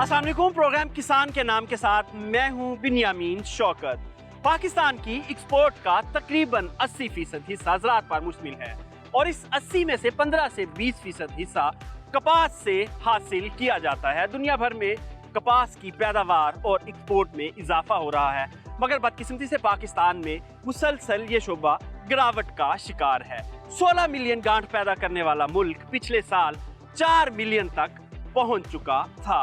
अस्सलाम वालेकुम। प्रोग्राम किसान के नाम के साथ मैं हूं बिन्यामीन शौकत। पाकिस्तान की एक्सपोर्ट का तकरीबन 80% हिस्सा ज़राअत पर मुश्तमिल है और इस 80 में से 15 से 20% हिस्सा कपास से हासिल किया जाता है। दुनिया भर में कपास की पैदावार और एक्सपोर्ट में इजाफा हो रहा है, मगर बदकिस्मती से पाकिस्तान में मुसलसल ये शोबा गिरावट का शिकार है। 16 मिलियन गांठ पैदा करने वाला मुल्क पिछले साल 4 मिलियन तक पहुंच चुका था।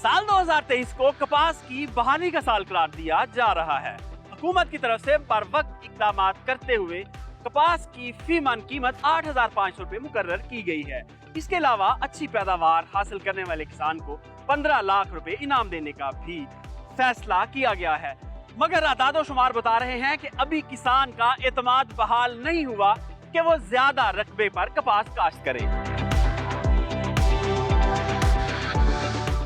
साल 2023 को कपास की बहाली का साल करार दिया जा रहा है। हुकूमत की तरफ से बर वक्त इकदाम करते हुए कपास की फी मन कीमत 8,500 रुपए मुकर्रर की गई है। इसके अलावा अच्छी पैदावार हासिल करने वाले किसान को 15 लाख रुपए इनाम देने का भी फैसला किया गया है, मगर आदादो शुमार बता रहे हैं कि अभी किसान का एतमाद बहाल नहीं हुआ कि वो ज्यादा रकबे पर कपास काश्त करे।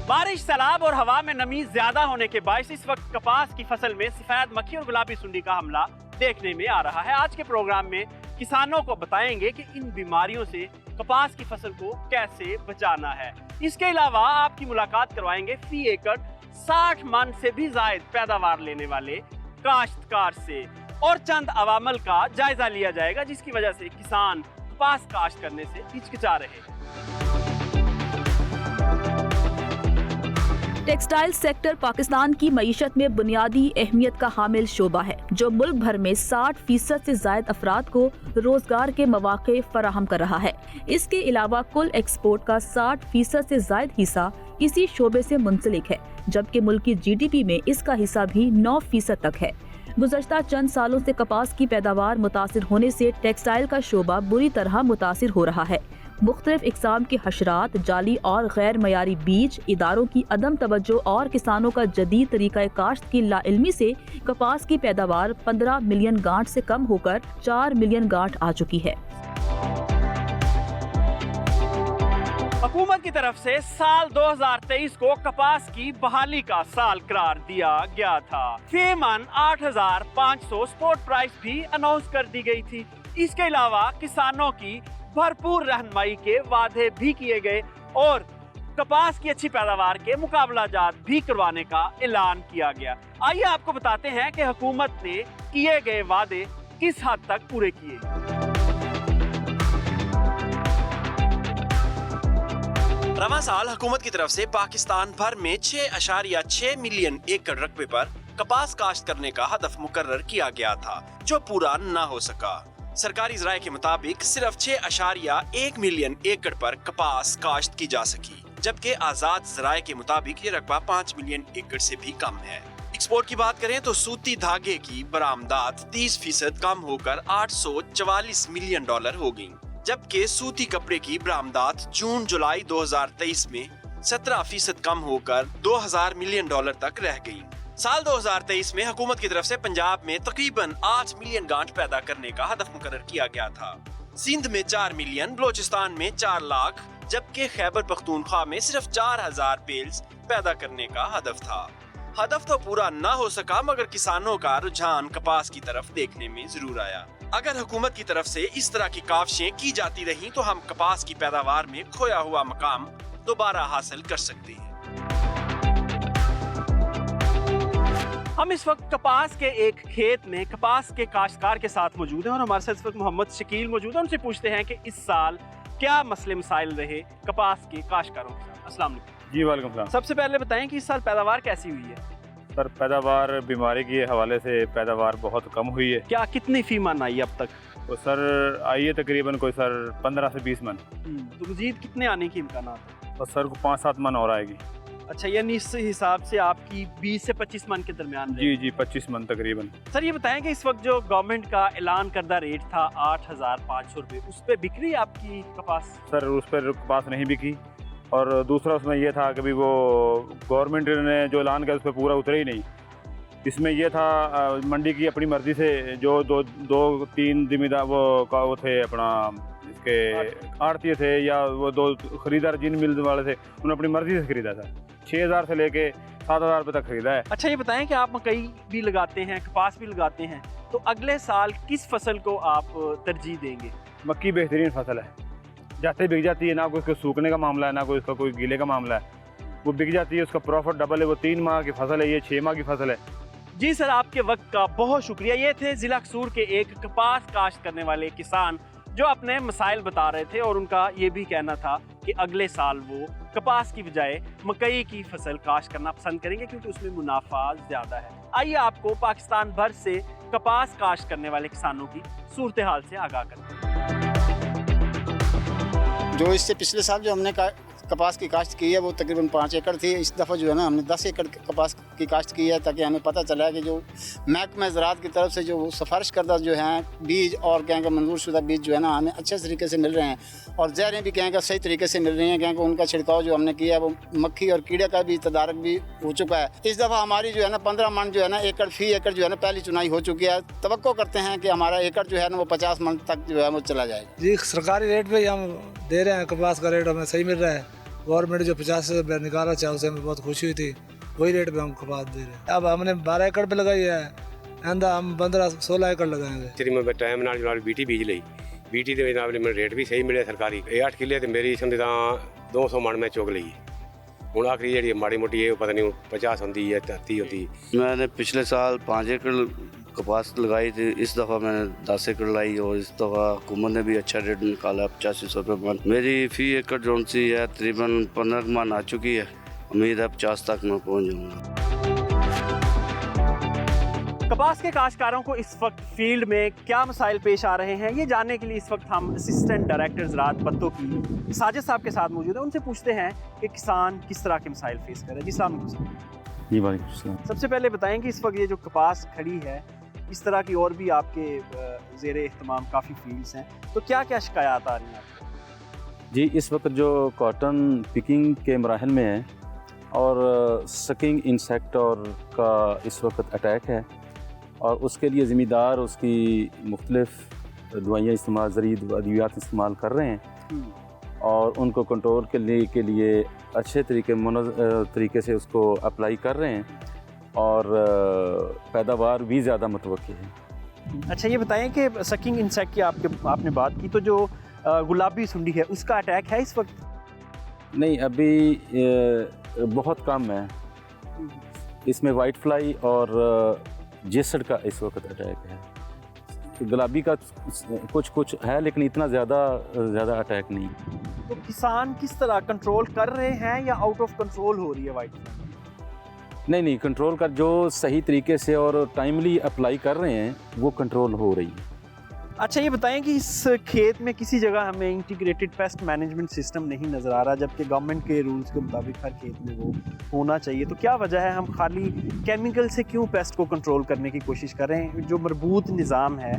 बारिश, सैलाब और हवा में नमी ज्यादा होने के बायस इस वक्त कपास की फसल में सफेद मक्खी और गुलाबी सुंडी का हमला देखने में आ रहा है। आज के प्रोग्राम में किसानों को बताएंगे कि इन बीमारियों से कपास की फसल को कैसे बचाना है। इसके अलावा आपकी मुलाकात करवाएंगे फी एकड़ 60 मन से भी ज्यादा पैदावार लेने वाले काश्तकार से और चंद अवामल का जायजा लिया जाएगा जिसकी वजह से किसान कपास काश्त करने से हिचकिचा रहे हैं। टेक्सटाइल सेक्टर पाकिस्तान की मईशत में बुनियादी अहमियत का हामिल शोबा है, जो मुल्क भर में 60% से ज्यादा अफराद को रोजगार के मौके फराहम कर रहा है। इसके अलावा कुल एक्सपोर्ट का 60% से ज्यादा हिस्सा इसी शोबे से मुंसलिक है, जबकि मुल्क की GDP में इसका हिस्सा भी 9% तक है। गुज़श्ता चंद सालों से कपास की पैदावार मुतासिर होने से टेक्सटाइल का शोबा बुरी तरह मुतासिर हो रहा है। मुख्तलिफ इक़साम के हशरात, जाली और गैर मयारी बीज, इदारों की अदम तवज्जो और किसानों का जदीद तरीका काश्त की लाइल्मी से कपास की पैदावार 15 मिलियन गांठ से कम होकर 4 मिलियन गांठ आ चुकी है। हुकूमत की तरफ से साल 2023 को कपास की बहाली का साल करार दिया गया था। फी मन 8,500 स्पॉट प्राइस भी अनाउंस कर दी गई थी। इसके अलावा किसानों की भरपूर रहनुमाई के वादे भी किए गए और कपास की अच्छी पैदावार के मुकाबलाजात भी करवाने का ऐलान किया गया। आइए आपको बताते हैं कि हुकूमत ने किए गए वादे किस हद तक पूरे किए। रवा साल हुकूमत की तरफ से पाकिस्तान भर में 6.6 मिलियन एकड़ रकबे पर कपास काश्त करने का हदफ मुकर्रर किया गया था, जो पूरा न हो सका। सरकारी ज़राए के मुताबिक सिर्फ 6.1 मिलियन एकड़ पर कपास काश्त की जा सकी, जबकि आजाद ज़राए के मुताबिक ये रकबा 5 मिलियन एकड़ से भी कम है। एक्सपोर्ट की बात करें तो सूती धागे की बरामदात 30% कम होकर $844 मिलियन हो गई, जबकि सूती कपड़े की बरामदात जून जुलाई 2023 में 17% कम होकर $2,000 मिलियन तक रह गई। साल 2023 में हुकूमत की तरफ से पंजाब में तकरीबन 8 मिलियन गांठ पैदा करने का हदफ मुकर्रर किया गया था। सिंध में 4 मिलियन, बलोचिस्तान में 4 लाख, जबकि खैबर पख्तूनख्वा में सिर्फ 4,000 बेल्स पैदा करने का हदफ था। हदफ तो पूरा न हो सका, मगर किसानों का रुझान कपास की तरफ देखने में जरूर आया। अगर हुकूमत की तरफ से इस तरह की काविशें की जाती रही तो हम कपास की पैदावार में खोया हुआ मकाम दोबारा हासिल कर सकते हैं। हम इस वक्त कपास के एक खेत में कपास के काश्तकार के साथ मौजूद हैं और हमारे साथ इस वक्त मोहम्मद शकील मौजूद हैं। उनसे पूछते हैं कि इस साल क्या मसले मसाइल रहे कपास के काश्तकारों के साथ। अस्सलाम वालेकुम। जी वालेकुम सलाम। सबसे पहले बताएं कि इस साल पैदावार कैसी हुई है? सर पैदावार बीमारी के हवाले से पैदावार बहुत कम हुई है। क्या कितनी फी मन आई अब तक? तो सर आई है तकरीबन कोई सर 15 से 20 मन। तो मजीद कितने आने के इम्कान है? और सर को 5-7 मन और आएगी। अच्छा, यानी इस हिसाब से आपकी 20 से 25 मन के दरमियान? जी 25 मन तकरीबन। सर ये बताएं कि इस वक्त जो गवर्नमेंट का ऐलान करदा रेट था 8,500 रुपये, उस पर बिक रही है आपकी कपास? सर उस पर कपास नहीं बिकी, और दूसरा उसमें यह था कि वो गवर्नमेंट ने जो ऐलान किया उस पर पूरा उतरे ही नहीं। इसमें यह था मंडी की अपनी मर्जी से जो दो तीन जिम्मेदार वो थे अपना इसके आड़ती थे या वो 2 खरीदार जिन मिल वाले थे, उन्होंने अपनी मर्जी से खरीदा था। 6,000 से लेके 7,000 रुपये तक खरीदा है। अच्छा ये बताएं कि आप मकई भी लगाते हैं, कपास भी लगाते हैं, तो अगले साल किस फसल को आप तरजीह देंगे? मक्की बेहतरीन फसल है। जाते बिक जाती है, ना कोई उसको सूखने का मामला है, ना कोई उसका कोई गीले का मामला है, वो बिक जाती है, उसका प्रॉफिट डबल है। वो 3 माह की फसल है, ये 6 माह की फसल है। जी सर, आपके वक्त का बहुत शुक्रिया। ये थे जिला कसूर के एक कपास काश्त करने वाले किसान जो अपने मसाइल बता रहे थे, और उनका ये भी कहना था कि अगले साल वो कपास की बजाय मकई की फसल काश्त करना पसंद करेंगे क्योंकि उसमें मुनाफा ज़्यादा है। आइए आपको पाकिस्तान भर से कपास काश्त करने वाले किसानों की सूरत हाल से आगाह करते हैं। जो इससे पिछले साल जो हमने कपास की काश्त की है वो तकरीबन 5 एकड़ थी। इस दफ़ा जो है ना हमने 10 एकड़ कपास की काश्त की है, ताकि हमें पता चला कि जो महकमा ज़राअत की तरफ से जो सिफारिश करदा जो हैं बीज और कहें का मंजूर शुदा बीज जो है ना हमें अच्छे तरीके से मिल रहे हैं, और जहरें भी कहें का सही तरीके से मिल रही हैं। कहें का उनका छिड़काव जो हमने किया है वो मक्खी और कीड़े का भी तदारक भी हो चुका है। इस दफ़ा हमारी जो है ना 15 मन जो है ना एकड़ फी एकड़ जो है ना पहली चुनाई हो चुकी है। तवक्को करते हैं कि हमारा एकड़ जो है ना वो 50 मन तक जो है वो चला जाएगा। जी सरकारी रेट पे हम दे रहे हैं, कपास का रेट हमें सही मिल रहा है। गवर्नमेंट जो 50 रुपये निकाला चाहे उससे हमें बहुत खुशी हुई थी, वही रेट पे हम कपास दे रहे हैं। अब हमने 12 एकड़ पे लगाई है, आंदा हम 15-16 एकड़ लगाएंगे। तेरी मैं टाइम नाल बीटी बीज ली, बीटी ਦੇ ਨਾਲ ਮੈਨੂੰ ਰੇਟ ਵੀ ਸਹੀ ਮਿਲਿਆ ਸਰਕਾਰੀ। ਇਹ 8 ਕਿੱਲੇ ਤੇ ਮੇਰੀ ਸਮਝ ਤਾਂ 200 ਮਣ ਮੈਂ ਚੁਗ ਲਈ। ਹੁਣ ਆਖਰੀ ਜਿਹੜੀ ਮਾੜੀ ਮੋਟੀ ਇਹ ਪਤਾ ਨਹੀਂ 50 ਹੁੰਦੀ ਹੈ 30 ਹੁੰਦੀ। मैंने पिछले साल 5 एकड़ कपास लगाई थी, इस दफ़ा मैंने 10 एकड़ लाई, और इस दफ़ा हुकूमत ने भी अच्छा रेट निकाला, 8500 रुपये मन। मेरी फ़ी एकड़ जोन सी है तकरीबन 15 मन आ चुकी है। उम्मीद है 50 तक मैं पहुँच जाऊँगा। कपास के काश्तकारों को इस वक्त फील्ड में क्या मसाइल पेश आ रहे हैं, ये जानने के लिए इस वक्त हम असिस्टेंट डायरेक्टर ज़राअत पत्तों की साजिद साहब के साथ मौजूद हैं। उनसे पूछते हैं कि किसान किस तरह के मसाइल फेस कर रहे हैं। जी साहब जी वालेकुम अस्सलाम। सबसे पहले बताएं कि इस वक्त ये जो कपास खड़ी है, इस तरह की और भी आपके ज़ेरे एहतमाम काफ़ी फील्ड्स हैं, तो क्या क्या शिकायत आ रही हैं आपको? जी इस वक्त जो कॉटन पिकिंग के मराहल में है और सकिंग इंसेक्ट और का इस वक्त अटैक है, और उसके लिए ज़िम्मेदार उसकी मुख्तलिफ दवाइयाँ इस्तेमाल ज़रूरी अद्वियात इस्तेमाल कर रहे हैं, और उनको कंट्रोल के लिए अच्छे तरीके से उसको अप्लाई कर रहे हैं, और पैदावार भी ज़्यादा मुतवक्की है। अच्छा ये बताएं कि सकिंग इंसेक्ट की आपने बात की, तो जो गुलाबी सुंडी है उसका अटैक है इस वक्त? नहीं, अभी बहुत कम है। इसमें वाइट फ्लाई और जेसड का इस वक्त अटैक है। गुलाबी का कुछ है, लेकिन इतना ज़्यादा अटैक नहीं। तो किसान किस तरह कंट्रोल कर रहे हैं या आउट ऑफ कंट्रोल हो रही है वाइट फ्लाई? नहीं, कंट्रोल कर जो सही तरीके से और टाइमली अप्लाई कर रहे हैं वो कंट्रोल हो रही है। अच्छा ये बताएं कि इस खेत में किसी जगह हमें इंटीग्रेटेड पेस्ट मैनेजमेंट सिस्टम नहीं नज़र आ रहा, जबकि गवर्नमेंट के रूल्स के मुताबिक हर खेत में वो होना चाहिए, तो क्या वजह है हम खाली केमिकल से क्यों पेस्ट को कंट्रोल करने की कोशिश कर रहे हैं? जो मरबूत निज़ाम है,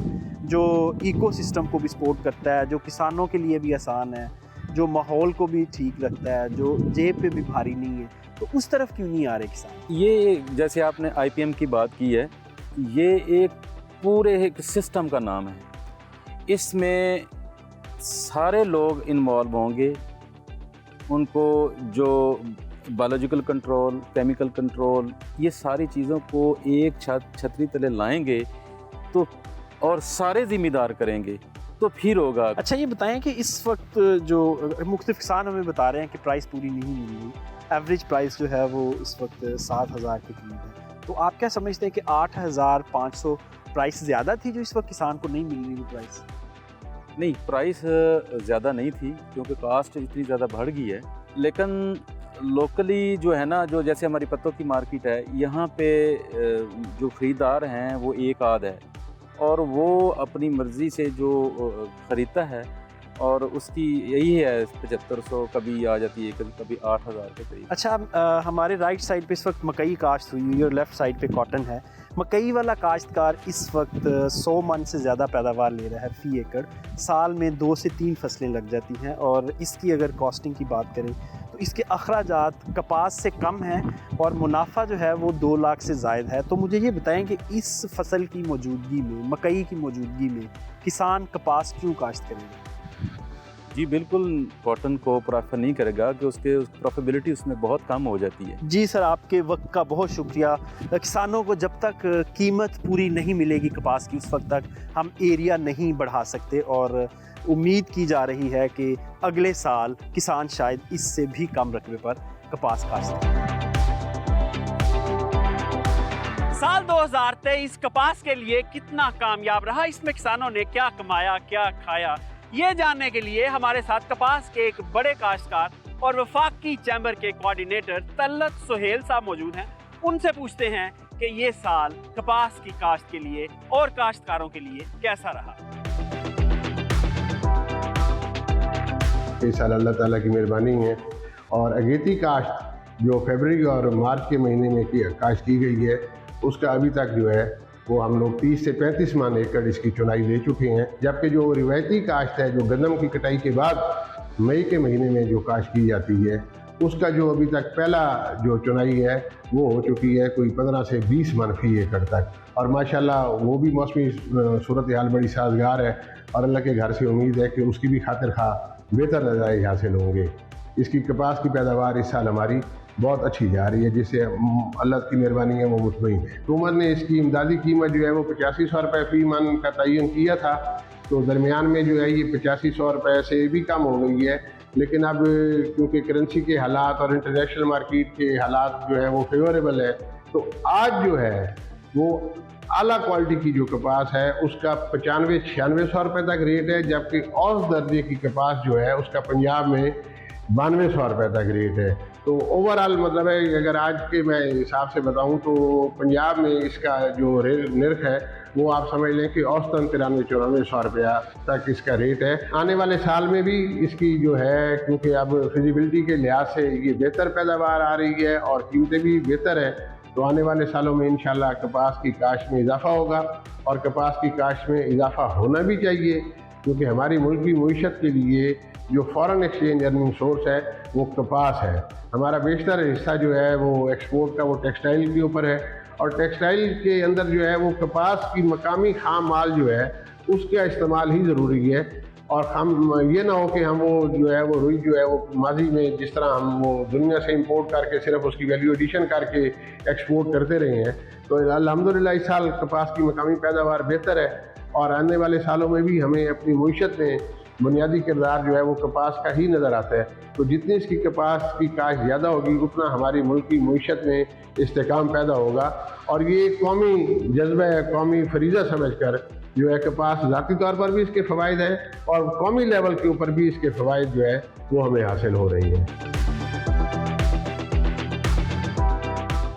जो इकोसिस्टम को भी सपोर्ट करता है, जो किसानों के लिए भी आसान है, जो माहौल को भी ठीक रखता है, जो जेब पे भी भारी नहीं है, तो उस तरफ क्यों नहीं आ रहे किसान? ये जैसे आपने IPM की बात की है, ये एक पूरे एक सिस्टम का नाम है। इसमें सारे लोग इन्वॉल्व होंगे, उनको जो बायोलॉजिकल कंट्रोल, केमिकल कंट्रोल, ये सारी चीज़ों को एक छतरी तले लाएंगे तो, और सारे ज़िम्मेदार करेंगे तो फिर होगा। अच्छा ये बताएं कि इस वक्त जो मुख्तलिफ किसान हमें बता रहे हैं कि प्राइस पूरी नहीं मिल रही, एवरेज प्राइस जो है वो इस वक्त 7,000 के करीब है, तो आप क्या समझते हैं कि 8,500 प्राइस ज़्यादा थी जो इस वक्त किसान को नहीं मिल रही? वो प्राइस नहीं, प्राइस ज़्यादा नहीं थी क्योंकि कास्ट इतनी ज़्यादा बढ़ गई है, लेकिन लोकली जो है ना, जो जैसे हमारी पत्तों की मार्केट है, यहाँ पे जो ख़रीदार हैं वो एक आध है, और वो अपनी मर्ज़ी से जो ख़रीदता है, और उसकी यही है 7500 कभी आ जाती है, कभी 8,000 के करीब। अच्छा हमारे राइट साइड पे इस वक्त मकई काश्त हुई है और लेफ़्ट साइड पे कॉटन है। मकई वाला काश्तकार इस वक्त 100 मन से ज़्यादा पैदावार ले रहा है फ़ी एकड़। साल में 2 से 3 फसलें लग जाती हैं, और इसकी अगर कॉस्टिंग की बात करें तो इसके अखराजात कपास से कम हैं और मुनाफा जो है वो 2 लाख से ज़ायद है। तो मुझे ये बताएं कि इस फसल की मौजूदगी में, मकई की मौजूदगी में, किसान कपास क्यों काश्त करेगा? जी बिल्कुल, कॉटन को प्रेफर नहीं करेगा कि उसके प्रॉफिटेबिलिटी उसमें बहुत कम हो जाती है। जी सर, आपके वक्त का बहुत शुक्रिया। किसानों को जब तक कीमत पूरी नहीं मिलेगी कपास की, उस वक्त तक हम एरिया नहीं बढ़ा सकते और उम्मीद की जा रही है कि अगले साल किसान शायद इससे भी कम रकबे पर कपास काश्त करें। साल 2023 कपास के लिए कितना कामयाब रहा, इसमें किसानों ने क्या कमाया क्या खाया, ये जानने के लिए हमारे साथ कपास के एक बड़े काश्तकार और वफाकी चैम्बर के कोऑर्डिनेटर तलत सुहेल साहब मौजूद हैं। उनसे पूछते हैं कि ये साल कपास की काश्त के लिए और काश्तकारों के लिए कैसा रहा। इस साल अल्लाह ताला की मेहरबानी है और अगेती काश्त जो फरवरी और मार्च के महीने में काश्त की गई है, उसका अभी तक जो है वो हम लोग 30 से 35 मान एकड़ इसकी चुनाई ले चुके हैं। जबकि जो रिवायती काश्त है, जो गंदम की कटाई के बाद मई के महीने में जो काश्त की जाती है, उसका जो अभी तक पहला जो चुनाई है वो हो चुकी है कोई 15 से 20 मन फी एकड़ तक। और माशाल्लाह वो भी मौसमी सूरत हाल बड़ी साजगार है और अल्लाह के घर से उम्मीद है कि उसकी भी खातिर खा बेहतर नतीजे हासिल होंगे। इसकी कपास की पैदावार इस साल हमारी बहुत अच्छी जा रही है, जिससे अल्लाह की मेहरबानी है वो मुतमईन है। हुकूमत ने इसकी इमदादी कीमत जो है वो 8500 रुपये फी मन का तयन किया था, तो दरमियान में जो है ये 8500 रुपये से भी कम हो गई है। लेकिन अब क्योंकि करेंसी के हालात और इंटरनेशनल मार्केट के हालात जो है वो फेवरेबल है, तो आज जो है वो आला क्वालिटी की जो कपास है उसका 9500-9600 रुपये तक रेट है, जबकि औसत दर्जे की कपास जो है उसका पंजाब में 9200 रुपये तक रेट है। तो ओवरऑल मतलब है अगर आज के मैं हिसाब से बताऊं तो पंजाब में इसका जो निर्ख है वो आप समझ लें कि औसतन 9300-9400 रुपया तक इसका रेट है। आने वाले साल में भी इसकी जो है, क्योंकि अब फिजिबिलिटी के लिहाज से ये बेहतर पैदावार आ रही है और कीमतें भी बेहतर है, तो आने वाले सालों में इंशाल्लाह कपास की काश्त में इजाफा होगा और कपास की काश्त में इजाफा होना भी चाहिए, क्योंकि हमारी मुल्क की मईशत के लिए जो फॉरेन एक्सचेंज अर्निंग सोर्स है वो कपास है। हमारा बेशतर हिस्सा जो है वो एक्सपोर्ट का वो टेक्सटाइल के ऊपर है और टेक्सटाइल के अंदर जो है वो कपास की मकामी खाम माल जो है उसका इस्तेमाल ही ज़रूरी है। और हम ये ना हो कि हम वो जो है वो रुई जो है वो माजी में जिस तरह हम वो दुनिया से इंपोर्ट करके सिर्फ उसकी वैल्यू एडिशन करके एक्सपोर्ट करते रहे हैं। तो अल्हम्दुलिल्लाह इस साल कपास की मकामी पैदावार बेहतर है और आने वाले सालों में भी हमें अपनी मईशत में बुनियादी किरदार जो है वो कपास का ही नज़र आता है। तो जितनी इसकी कपास की काश्त ज़्यादा होगी उतना हमारी मुल्क की मईशत में इस्तेकाम पैदा होगा और ये कौमी जज्बा है, कौमी फरीज़ा समझकर जो है कपास ज़ाती तौर पर भी इसके फ़वाइद हैं और कौमी लेवल के ऊपर भी इसके फ़वाइद जो है वो हमें हासिल हो रही हैं।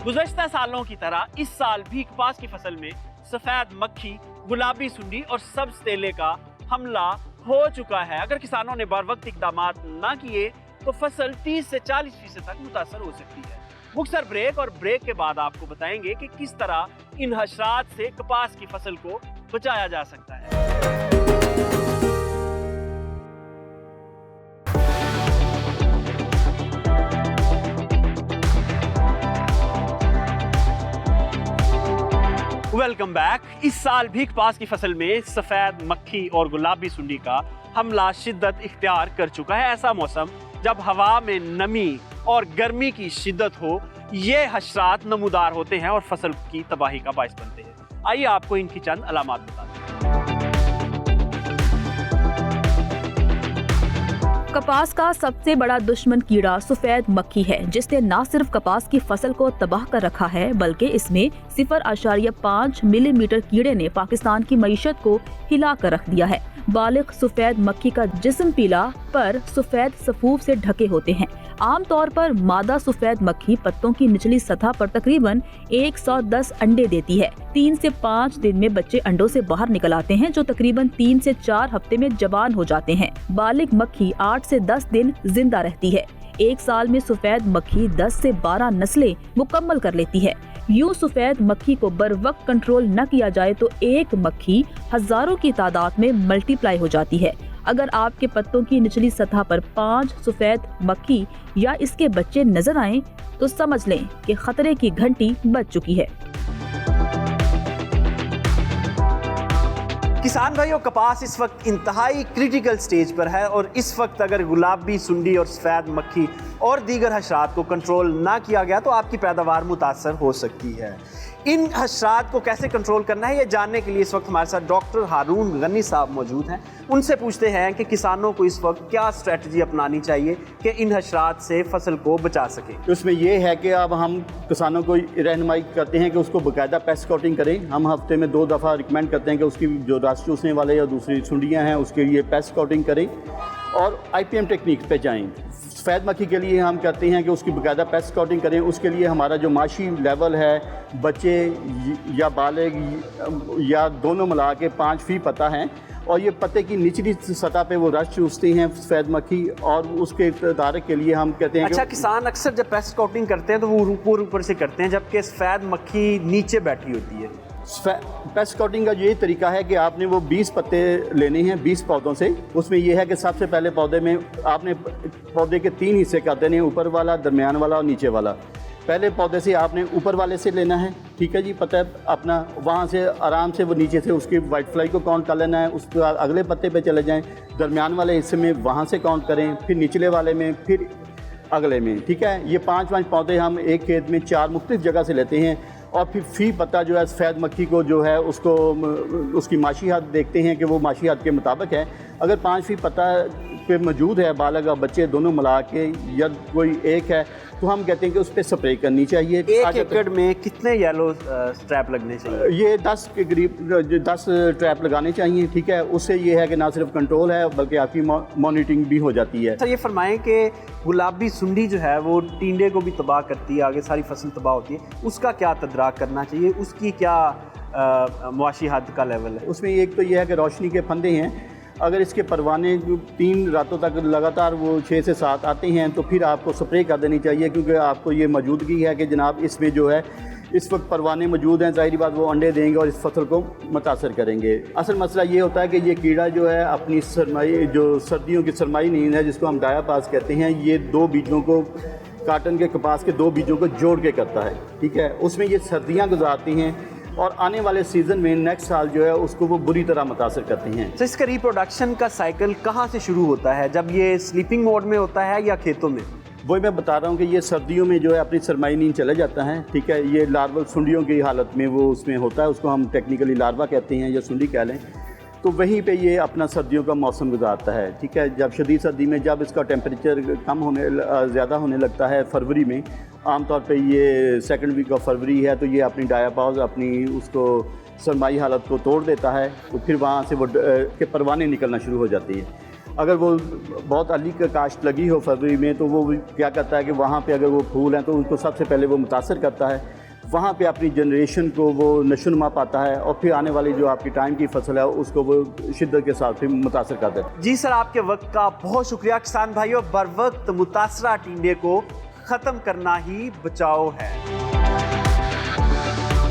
गुज़श्ता सालों की तरह इस साल भी कपास की फसल में सफ़ेद मक्खी, गुलाबी सुंडी और सब्ज़ तेले का हमला हो चुका है। अगर किसानों ने बर वक्त इकदाम ना किए तो फसल 30 से 40% तक मुतासर हो सकती है। मुख्तसर ब्रेक और ब्रेक के बाद आपको बताएंगे कि किस तरह इन हशरात से कपास की फसल को बचाया जा सकता है। Welcome back. इस साल भी कपास की फसल में सफेद मक्खी और गुलाबी सुंडी का हमला शिद्दत इख्तियार कर चुका है। ऐसा मौसम जब हवा में नमी और गर्मी की शिद्दत हो, ये हशरात नमूदार होते हैं और फसल की तबाही का बाइस बनते हैं। आइए आपको इनकी चंद अलामात बताते हैं। कपास का सबसे बड़ा दुश्मन कीड़ा सफेद मक्खी है, जिसने न सिर्फ कपास की फसल को तबाह कर रखा है बल्कि इसमें 0.5 मिलीमीटर कीड़े ने पाकिस्तान की मईशत को हिला कर रख दिया है। बालिग सफेद मक्खी का जिस्म पीला पर सफेद सफूफ से ढके होते हैं। आमतौर पर मादा सफेद मक्खी पत्तों की निचली सतह पर तकरीबन 110 अंडे देती है। 3 से 5 दिन में बच्चे अंडों से बाहर निकल आते हैं, जो तकरीबन 3 से 4 हफ्ते में जवान हो जाते हैं। बालिग मक्खी 8 से 10 दिन जिंदा रहती है। एक साल में सफेद मक्खी 10 से 12 नस्लें मुकम्मल कर लेती है। यूं सफेद मक्खी को बर वक्त कंट्रोल न किया जाए तो एक मक्खी हजारों की तादाद में मल्टीप्लाई हो जाती है। अगर आपके पत्तों की निचली सतह पर 5 सफेद मक्खी या इसके बच्चे नजर आएं, तो समझ लें कि खतरे की घंटी बज चुकी है। किसान भाइयों, कपास इस वक्त इंतहाई क्रिटिकल स्टेज पर है और इस वक्त अगर गुलाबी सुंडी और सफ़ेद मक्खी और दीगर हशरात को कंट्रोल ना किया गया तो आपकी पैदावार मुतासर हो सकती है। इन हशरात को कैसे कंट्रोल करना है, ये जानने के लिए इस वक्त हमारे साथ डॉक्टर हारून गनी साहब मौजूद हैं। उनसे पूछते हैं कि किसानों को इस वक्त क्या स्ट्रेटजी अपनानी चाहिए कि इन हशरात से फसल को बचा सकें। उसमें ये है कि अब हम किसानों को रहनुमाई करते हैं कि उसको बाकायदा पेस्ट स्काउटिंग करें। हम हफ्ते में 2 दफ़ा रिकमेंड करते हैं कि उसकी जो रस चूसने वाले या दूसरी सुंडियाँ हैं उसके लिए पेस्ट स्काउटिंग करें और IPM टेक्निक पे जाएं। सफ़ेद मक्खी के लिए हम कहते हैं कि उसकी बाकायदा पेस्ट स्काउटिंग करें। उसके लिए हमारा जो माशी लेवल है, बच्चे या बालिग या दोनों मिला के 5 फीट पता है और ये पत्ते की निचली सतह पे वो रस चूसती हैं सफ़ेद मक्खी, और उसके तारक के लिए हम कहते हैं अच्छा, किसान अक्सर जब पेस्ट स्काउटिंग करते हैं तो वो ऊपर से करते हैं, जबकि सफ़ेद मक्खी नीचे बैठी होती है। पेस्ट स्काउटिंग का ये तरीका है कि आपने वो 20 पत्ते लेने हैं 20 पौधों से। उसमें यह है कि सबसे पहले पौधे में आपने पौधे के 3 हिस्से कर देने हैं, ऊपर वाला, दरमियान वाला और नीचे वाला। पहले पौधे से आपने ऊपर वाले से लेना है, ठीक है जी, पता है अपना, वहाँ से आराम से वो नीचे से उसकी वाइट फ्लाई को काउंट कर लेना है। उसके बाद अगले पत्ते पे चले जाएं, दरमियान वाले हिस्से में वहाँ से काउंट करें, फिर निचले वाले में, फिर अगले में, ठीक है। ये 5 पौधे हम एक खेत में 4 मुख्तलिफ जगह से लेते हैं और फिर फी पत्ता जो है सफ़ेद मक्खी को जो है उसको उसकी माशी हद देखते हैं कि वो माशी हद के मुताबिक है। अगर 5 फीट पत्ता पे मौजूद है, बालग और बच्चे दोनों मिला के, या कोई एक है, तो हम कहते हैं कि उस पर स्प्रे करनी चाहिए। 1 एकड़ में कितने येलो स्ट्रैप लगने चाहिए? ये 10 के करीब 10 ट्रैप लगाने चाहिए, ठीक है। उससे ये है कि ना सिर्फ कंट्रोल है बल्कि आपकी मॉनिटरिंग भी हो जाती है। सर, ये फरमाएं कि गुलाबी सुंडी जो है वो टिंडे को भी तबाह करती है, आगे सारी फसल तबाह होती है, उसका क्या तदराक करना चाहिए, उसकी क्या मुआशी हद का लेवल है? उसमें एक तो ये है कि रोशनी के फंदे हैं, अगर इसके परवाने 3 रातों तक लगातार वो 6 से 7 आते हैं तो फिर आपको स्प्रे कर देनी चाहिए, क्योंकि आपको ये मौजूदगी है कि जनाब इसमें जो है इस वक्त परवाने मौजूद हैं, ज़ाहिर बात वो अंडे देंगे और इस फसल को मुतासर करेंगे। असल मसला ये होता है कि ये कीड़ा जो है अपनी सरमाई, जो सर्दियों की सरमाई नींद है जिसको हम डायापास कहते हैं, ये 2 बीजों को, काटन के कपास के 2 बीजों को जोड़ के करता है, ठीक है। उसमें ये सर्दियाँ गुजारती हैं और आने वाले सीज़न में नेक्स्ट साल जो है उसको वो बुरी तरह मुतासर करती हैं। तो इसका रिप्रोडक्शन का साइकिल कहाँ से शुरू होता है, जब ये स्लीपिंग मोड में होता है या खेतों में? वही मैं बता रहा हूँ कि ये सर्दियों में जो है अपनी सरमाई नींद चला जाता है, ठीक है। ये लार्वल सुंडियों की हालत में वो उसमें होता है, उसको हम टेक्निकली लार्वा कहते हैं या सुंडी कह लें। तो वहीं पे ये अपना सर्दियों का मौसम गुजारता है, ठीक है। जब शदीद सर्दी में जब इसका टेम्परेचर कम होने ज़्यादा होने लगता है फरवरी में, आमतौर पे ये 2nd वीक ऑफ फरवरी है, तो ये अपनी डायापाउज अपनी उसको सरमाई हालत को तोड़ देता है, तो फिर वहाँ से वो के परवाने निकलना शुरू हो जाती है। अगर वो बहुत अली का काश्त लगी हो फरवरी में तो वो क्या करता है कि वहाँ पे अगर वो फूल हैं तो उनको सबसे पहले वो मुतासर करता है, वहाँ पे अपनी जनरेशन को वो नशोनुमा पाता है और फिर आने वाली जो आपकी टाइम की फसल है उसको वो शिद्दत के साथ फिर मुतासर कर देता है। जी सर, आपके वक्त का बहुत शुक्रिया। किसान भाइयों, बर वक्त मुतासरा टिंडे को ख़त्म करना ही बचाव है।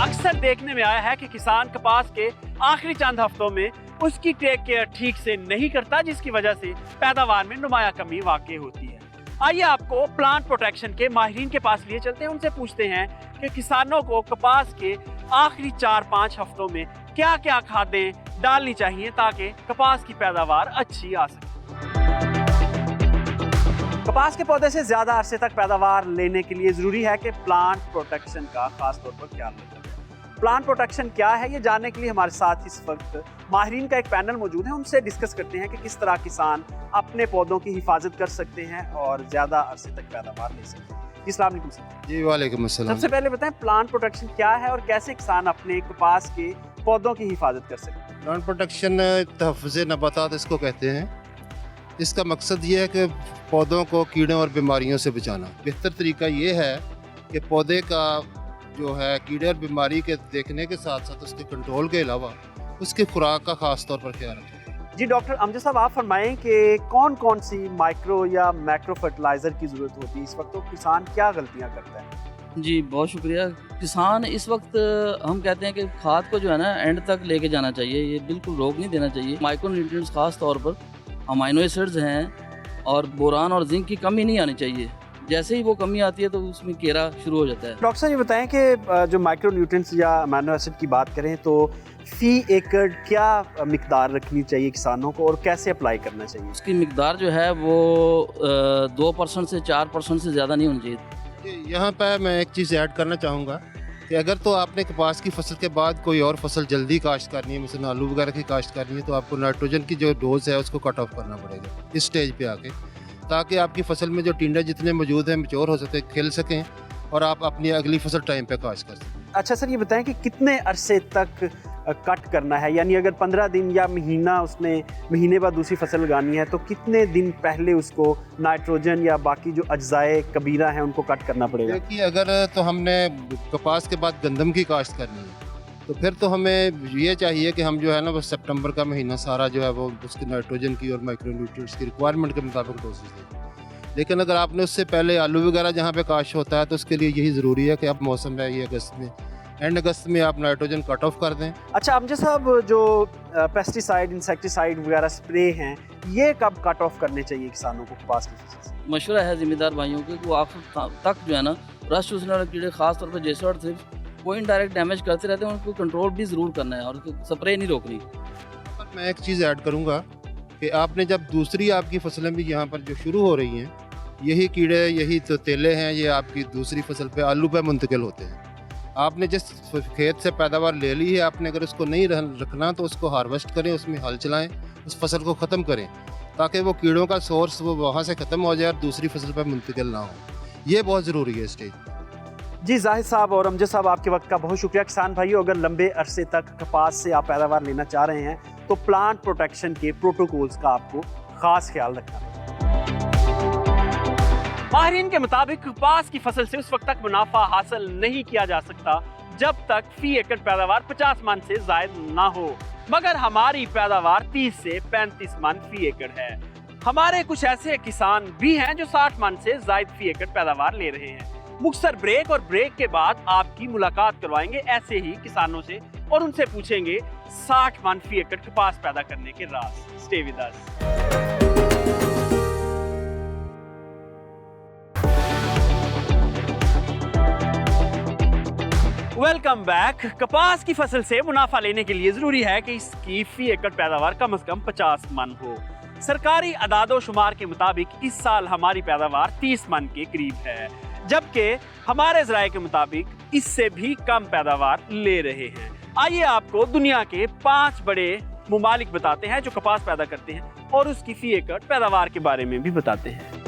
अक्सर देखने में आया है कि किसान कपास के आखिरी चंद हफ्तों में उसकी टेक केयर ठीक से नहीं करता, जिसकी वजह से पैदावार में नुमाया कमी वाक़ई होती है। आइए आपको प्लांट प्रोटेक्शन के माहिरीन के पास लिए चलते हैं, उनसे पूछते हैं कि किसानों को कपास के आखिरी 4-5 हफ्तों में क्या क्या खादें डालनी चाहिए ताकि कपास की पैदावार अच्छी आ सके। कपास के पौधे से ज़्यादा अरसे तक पैदावार लेने के लिए ज़रूरी है कि प्लांट प्रोटेक्शन का खास तौर पर ख्याल रखें। प्लांट प्रोटेक्शन क्या है, ये जानने के लिए हमारे साथ इस वक्त माहिरीन का एक पैनल मौजूद है। उनसे डिस्कस करते हैं कि किस तरह किसान अपने पौधों की हिफाजत कर सकते हैं और ज़्यादा अरसे तक पैदावार ले सकते हैं। जी, अस्सलाम वालेकुम सर। जी, वालेकुम अस्सलाम। सबसे पहले बताएं प्लांट प्रोटेक्शन क्या है और कैसे किसान अपने कपास के पौधों की हिफाजत कर सकते हैं। प्लांट प्रोटेक्शन तहफ़्फ़ुज़ नबातात इसको कहते हैं। इसका मकसद ये है कि पौधों को कीड़ों और बीमारियों से बचाना। बेहतर तरीका ये है कि पौधे का जो है कीड़े और बीमारी के देखने के साथ साथ उसके कंट्रोल के अलावा उसकी खुराक का खास तौर पर ख्याल रखें। जी डॉक्टर अमजद साहब, आप फरमाएं कि कौन कौन सी माइक्रो या मैक्रो फर्टिलाइज़र की ज़रूरत होती है इस वक्त, तो किसान क्या गलतियां करता है? जी बहुत शुक्रिया। किसान इस वक्त हम कहते हैं कि खाद को जो है ना एंड तक लेके जाना चाहिए, ये बिल्कुल रोक नहीं देना चाहिए। माइक्रो न्यूट्रिएंट्स खास तौर पर अमाइनो एसिड्स हैं और बोरान और जिंक की कमी नहीं आनी चाहिए। जैसे ही वो कमी आती है तो उसमें केरा शुरू हो जाता है। डॉक्टर साहब ये बताएं कि जो माइक्रो न्यूट्रिएंट्स या अमीनो एसिड की बात करें तो फी एकड़ क्या मिकदार रखनी चाहिए किसानों को और कैसे अप्लाई करना चाहिए? उसकी मिकदार जो है वो 2% से 4% से ज़्यादा नहीं होनी चाहिए। यहाँ पर मैं एक चीज़ ऐड करना चाहूँगा कि अगर तो आपने कपास की फसल के बाद कोई और फसल जल्दी काश्त करनी है, मिसाल आलू वगैरह की काश्त करनी है, तो आपको नाइट्रोजन की जो डोज है उसको कट ऑफ करना पड़ेगा इस स्टेज पे आके, ताकि आपकी फसल में जो टिंडे जितने मौजूद हैं मैच्योर हो सके, खिल सकें और आप अपनी अगली फसल टाइम पे काश्त कर सकें। अच्छा सर ये बताएं कि कितने अरसे तक कट करना है, यानी अगर 15 दिन या महीने बाद दूसरी फसल लगानी है तो कितने दिन पहले उसको नाइट्रोजन या बाकी जो अज्जाए कबीरा हैं उनको कट करना पड़ेगा? देखिए अगर तो हमने कपास के बाद गंदम की काश्त करनी है तो फिर तो हमें ये चाहिए कि हम जो है ना वो सितंबर का महीना सारा जो है वो उसकी नाइट्रोजन की और माइक्रोन्यूट्रिएंट्स की रिक्वायरमेंट के मुताबिक डोसेज दें। लेकिन अगर आपने उससे पहले आलू वगैरह जहाँ पे काश्त होता है तो उसके लिए यही ज़रूरी है कि अब मौसम है ये अगस्त में, एंड अगस्त में आप नाइट्रोजन कट ऑफ कर दें। अच्छा अमजद साहब जो पेस्टिसाइड इंसेक्टिसाइड वगैरह स्प्रे हैं ये कब कट ऑफ करने चाहिए किसानों को कपास की फसल से? मशवरा है ज़िम्मेदार भाइयों के कि वो आखिर तक जो है ना रस चूसने वाले कीड़े खासतौर पर जैसे और सिर्फ वो इनडायरेक्ट डैमेज करते रहते हैं, उनको कंट्रोल भी ज़रूर करना है और स्प्रे नहीं रोकनी। पर मैं एक चीज़ ऐड करूँगा कि आपने जब दूसरी आपकी फसलें भी यहाँ पर जो शुरू हो रही हैं, यही कीड़े यही तो तेले हैं ये आपकी दूसरी फसल पे आलू पे मुंतकिल होते हैं। आपने जिस खेत से पैदावार ले ली है आपने अगर उसको नहीं रखना तो उसको हार्वेस्ट करें, उसमें हल चलाएं, उस फसल को ख़त्म करें ताकि वो कीड़ों का सोर्स वो वहाँ से ख़त्म हो जाए और दूसरी फसल पर मुंतकिल ना हो। ये बहुत ज़रूरी है स्टेज। जी जाहिद साहब और अमजद साहब आपके वक्त का बहुत शुक्रिया। किसान भाइयों अगर लंबे अरसे तक कपास से आप पैदावार लेना चाह रहे हैं तो प्लांट प्रोटेक्शन के प्रोटोकॉल्स का आपको खास ख्याल रखना है। माहिरीन के मुताबिक कपास की फसल से उस वक्त तक मुनाफा हासिल नहीं किया जा सकता जब तक फी एकड़ पैदावार 50 मन से जायद ना हो, मगर हमारी पैदावार 30 से 35 मन फी एकड़ है। हमारे कुछ ऐसे किसान भी हैं जो 60 मन से जायद फी एकड़ पैदावार ले रहे हैं। मुख्तसर ब्रेक और ब्रेक के बाद आपकी मुलाकात करवाएंगे ऐसे ही किसानों से और उनसे पूछेंगे 60 मन फी एकड़ कपास पैदा करने के राज। Stay with us. Welcome back. कपास की फसल से मुनाफा लेने के लिए जरूरी है कि इसकी फी एकड़ पैदावार कम से कम 50 मन हो। सरकारी अदादो शुमार के मुताबिक इस साल हमारी पैदावार 30 मन के करीब है, जबकि हमारे ज़राए के मुताबिक इससे भी कम पैदावार ले रहे हैं। आइए आपको दुनिया के 5 बड़े मुमालिक बताते हैं जो कपास पैदा करते हैं और उसकी फी एकड़ पैदावार के बारे में भी बताते हैं।